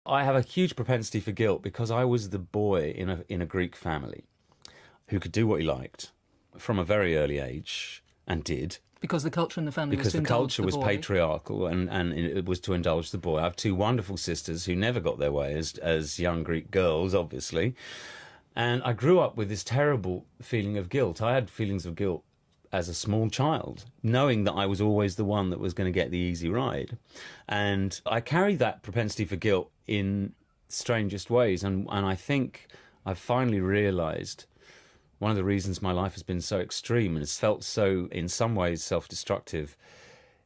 I have a huge propensity for guilt because I was the boy in a Greek family who could do what he liked from a very early age, and did. Because the culture in the family because was to the culture was boy. patriarchal, and it was to indulge the boy. I have two wonderful sisters who never got their way as young Greek girls, obviously. And I grew up with this terrible feeling of guilt. I had feelings of guilt as a small child, knowing that I was always the one that was going to get the easy ride. And I carried that propensity for guilt in strangest ways. And I think I've finally realised one of the reasons my life has been so extreme and has felt so, in some ways, self-destructive,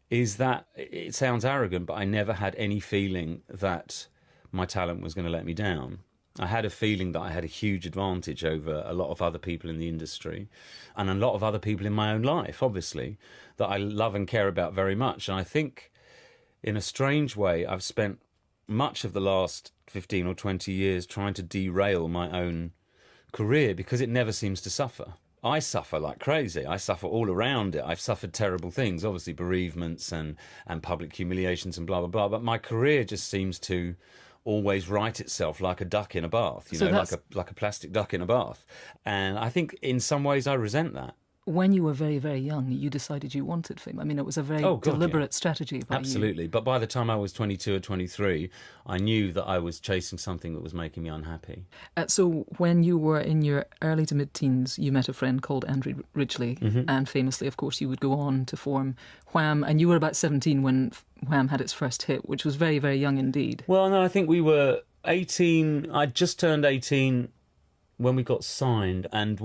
is that, it sounds arrogant, but I never had any feeling that my talent was going to let me down. I had a feeling that I had a huge advantage over a lot of other people in the industry and a lot of other people in my own life, obviously, that I love and care about very much. And I think, in a strange way, I've spent much of the last 15 or 20 years trying to derail my own career because it never seems to suffer. I suffer like crazy. I suffer all around it. I've suffered terrible things, obviously bereavements and public humiliations and blah, blah, blah. But my career just seems to always right itself like a duck in a bath, like a plastic duck in a bath. And I think in some ways I resent that. When you were very, very young, you decided you wanted fame. I mean, it was a very deliberate strategy by Absolutely. you. But by the time I was 22 or 23, I knew that I was chasing something that was making me unhappy. So when you were in your early to mid-teens, you met a friend called Andrew Ridgeley, and famously, of course, you would go on to form Wham, and you were about 17 when Wham had its first hit, which was very, very young indeed. Well, no, I think we were 18. I'd just turned 18 when we got signed, and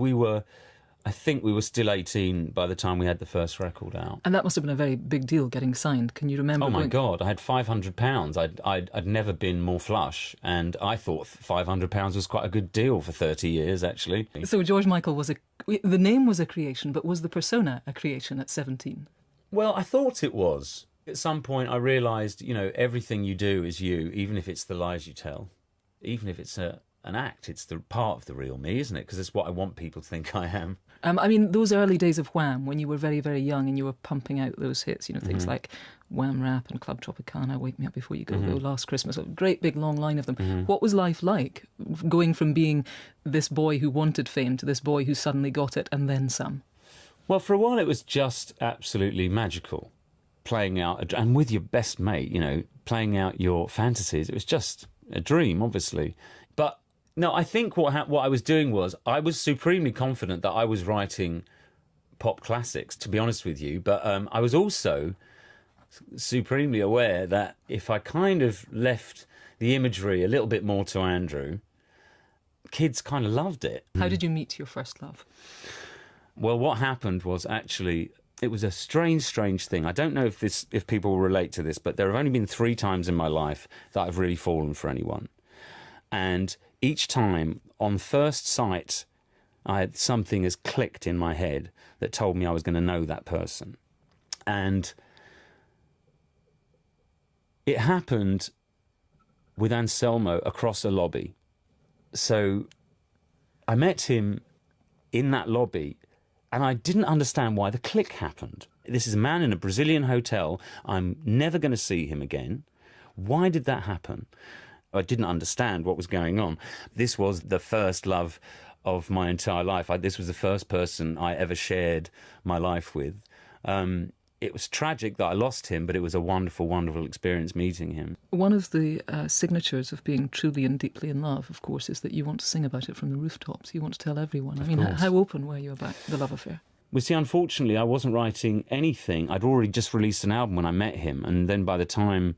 I think we were still 18 by the time we had the first record out. And that must have been a very big deal, getting signed. Can you remember? Oh, my God. I had £500. I'd never been more flush, and I thought £500 was quite a good deal for 30 years, actually. So George Michael the name was a creation, but was the persona a creation at 17? Well, I thought it was. At some point, I realised, everything you do is you, even if it's the lies you tell, even if it's an act. It's the part of the real me, isn't it? Because it's what I want people to think I am. I mean, those early days of Wham, when you were very, very young and you were pumping out those hits, things like Wham Rap and Club Tropicana, Wake Me Up Before You Go, Go, Last Christmas, a great big long line of them. What was life like, going from being this boy who wanted fame to this boy who suddenly got it and then some? Well, for a while it was just absolutely magical. Playing out, and with your best mate, playing out your fantasies. It was just a dream, obviously. But no, I think what I was doing was I was supremely confident that I was writing pop classics, to be honest with you. But I was also supremely aware that if I kind of left the imagery a little bit more to Andrew, kids kind of loved it. How did you meet your first love? Well, what happened was actually, it was a strange thing. I don't know if people will relate to this, but there have only been 3 times in my life that I've really fallen for anyone. And each time, on first sight, something has clicked in my head that told me I was going to know that person. And it happened with Anselmo across a lobby. So I met him in that lobby, and I didn't understand why the click happened. This is a man in a Brazilian hotel. I'm never going to see him again. Why did that happen? I didn't understand what was going on. This was the first love of my entire life. This was the first person I ever shared my life with. It was tragic that I lost him, but it was a wonderful, wonderful experience meeting him. One of the signatures of being truly and deeply in love, of course, is that you want to sing about it from the rooftops. You want to tell everyone. I mean, how open were you about the love affair? Well, see, unfortunately, I wasn't writing anything. I'd already just released an album when I met him, and then by the time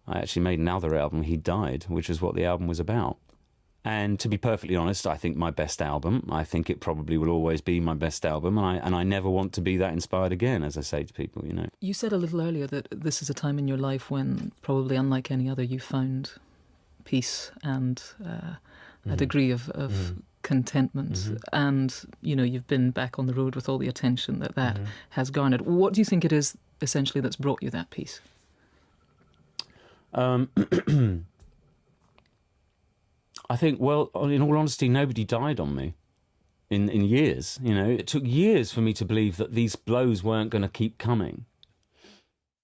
I actually made another album, he died, which is what the album was about. And to be perfectly honest, I think my best album, I think it probably will always be my best album, and I never want to be that inspired again, as I say to people, You said a little earlier that this is a time in your life when, probably unlike any other, you found peace and a degree of contentment. And, you've been back on the road with all the attention that has garnered. What do you think it is, essentially, that's brought you that peace? I think, well, in all honesty, nobody died on me in years. It took years for me to believe that these blows weren't going to keep coming.